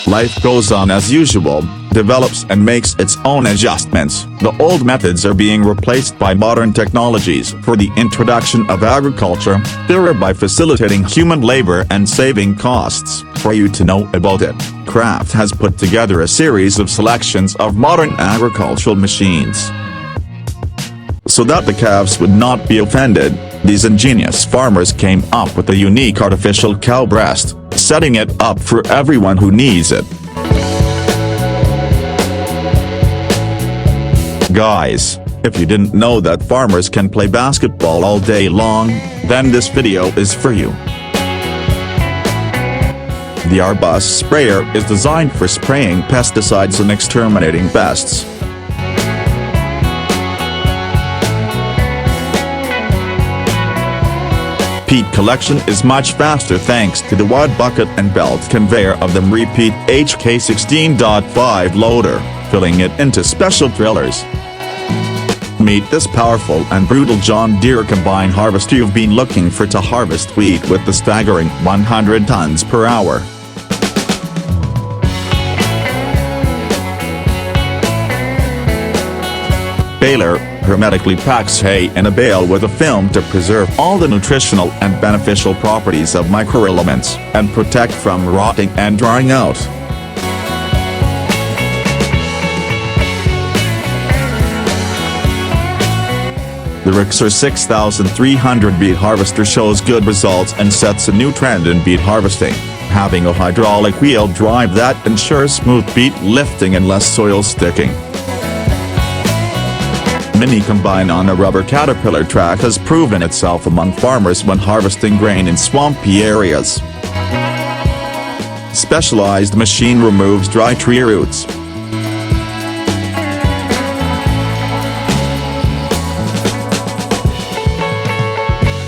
Life goes on as usual, develops and makes its own adjustments. The old methods are being replaced by modern technologies for the introduction of agriculture, thereby facilitating human labor and saving costs. For you to know about it, Kraft has put together a series of selections of modern agricultural machines. So that the calves would not be offended, these ingenious farmers came up with a unique artificial cow breast, setting it up for everyone who needs it. Guys, if you didn't know that farmers can play basketball all day long, then this video is for you. The Arbus sprayer is designed for spraying pesticides and exterminating pests. Peat collection is much faster thanks to the wide bucket and belt conveyor of the Repeat HK16.5 loader, filling it into special trailers. Meet this powerful and brutal John Deere combine harvester you've been looking for to harvest wheat with the staggering 100 tons per hour. Baler hermetically packs hay in a bale with a film to preserve all the nutritional and beneficial properties of microelements, and protect from rotting and drying out. The Rixor 6300 beet harvester shows good results and sets a new trend in beet harvesting, having a hydraulic wheel drive that ensures smooth beet lifting and less soil sticking. Mini combine on a rubber caterpillar track has proven itself among farmers when harvesting grain in swampy areas. Specialized machine removes dry tree roots.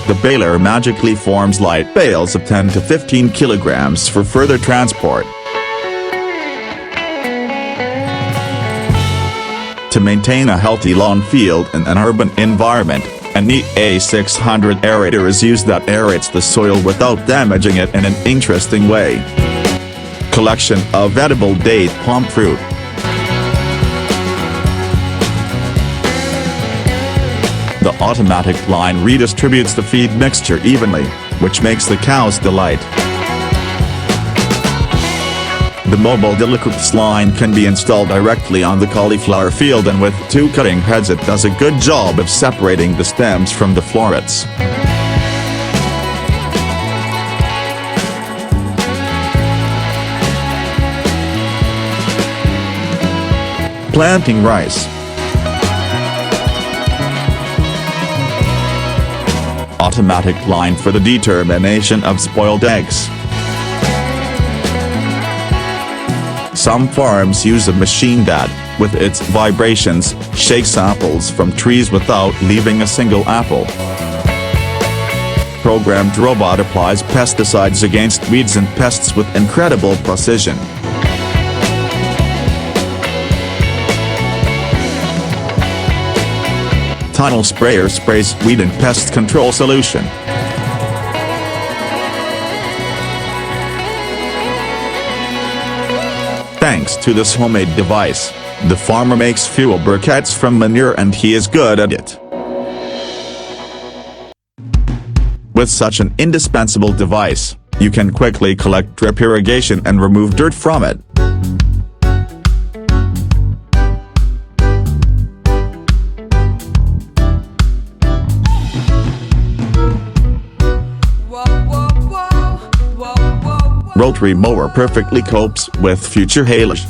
The baler magically forms light bales of 10 to 15 kilograms for further transport. To maintain a healthy lawn field in an urban environment, a neat A600 aerator is used that aerates the soil without damaging it in an interesting way. Collection of edible date palm fruit. The automatic line redistributes the feed mixture evenly, which makes the cows delight. The mobile Delicoops line can be installed directly on the cauliflower field, and with two cutting heads it does a good job of separating the stems from the florets. Planting rice. Automatic line for the determination of spoiled eggs. Some farms use a machine that, with its vibrations, shakes apples from trees without leaving a single apple. Programmed robot applies pesticides against weeds and pests with incredible precision. Tunnel sprayer sprays weed and pest control solution. Thanks to this homemade device, the farmer makes fuel briquettes from manure, and he is good at it. With such an indispensable device, you can quickly collect drip irrigation and remove dirt from it. Rotary mower perfectly copes with future haylage.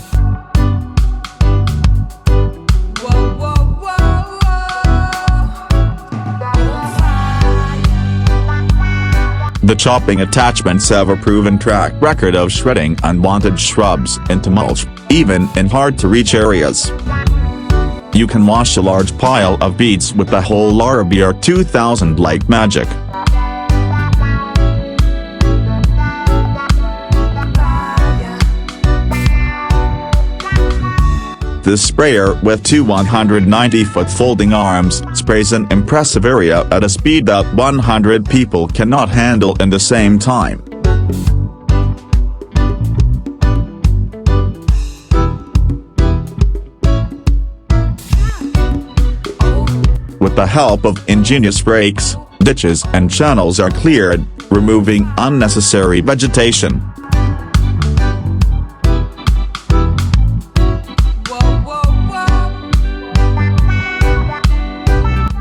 The chopping attachments have a proven track record of shredding unwanted shrubs into mulch, even in hard-to-reach areas. You can wash a large pile of beets with the whole Larabeer 2000 like magic. This sprayer, with two 190-foot folding arms, sprays an impressive area at a speed that 100 people cannot handle in the same time. With the help of ingenious rakes, ditches and channels are cleared, removing unnecessary vegetation.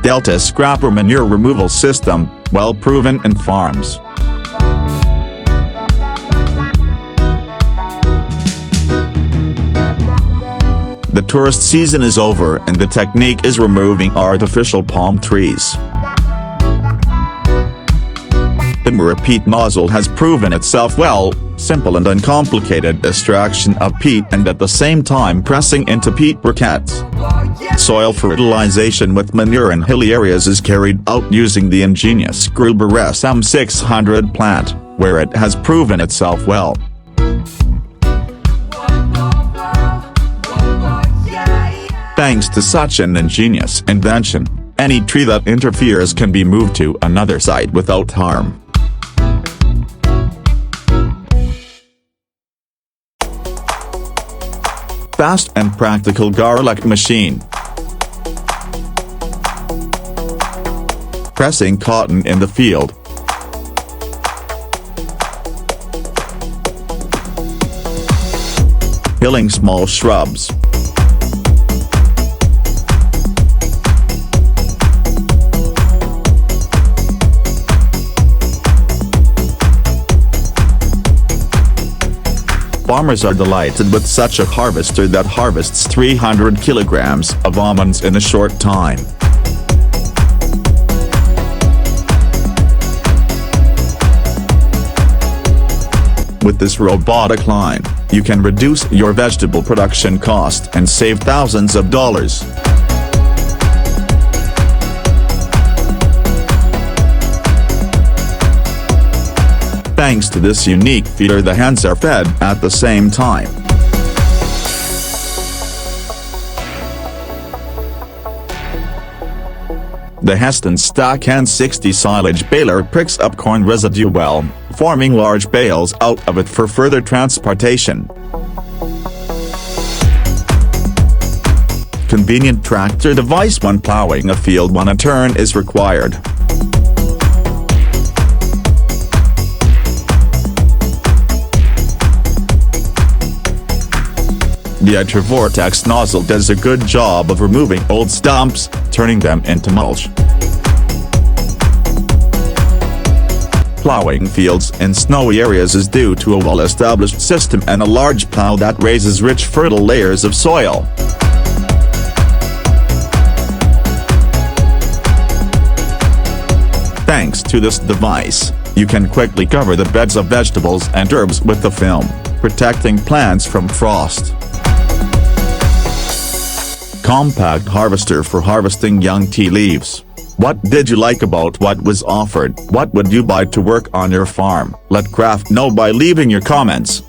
Delta Scrapper Manure Removal System, well proven in farms. The tourist season is over and the technique is removing artificial palm trees. The repeat nozzle has proven itself well, simple and uncomplicated extraction of peat and at the same time pressing into peat briquettes. Soil fertilization with manure in hilly areas is carried out using the ingenious Gruber SM600 plant, where it has proven itself well. Thanks to such an ingenious invention, any tree that interferes can be moved to another site without harm. Fast and practical garlic machine. Pressing cotton in the field. Hilling small shrubs. Farmers are delighted with such a harvester that harvests 300 kilograms of almonds in a short time. With this robotic line, you can reduce your vegetable production cost and save thousands of dollars. Thanks to this unique feeder, the hands are fed at the same time. The Heston Stack N60 silage baler picks up corn residue well, forming large bales out of it for further transportation. Convenient tractor device when plowing a field when a turn is required. The Ultravortex nozzle does a good job of removing old stumps, turning them into mulch. Plowing fields in snowy areas is due to a well-established system and a large plow that raises rich fertile layers of soil. Thanks to this device, you can quickly cover the beds of vegetables and herbs with the film, protecting plants from frost. Compact harvester for harvesting young tea leaves. What did you like about what was offered? What would you buy to work on your farm? Let Craft know by leaving your comments.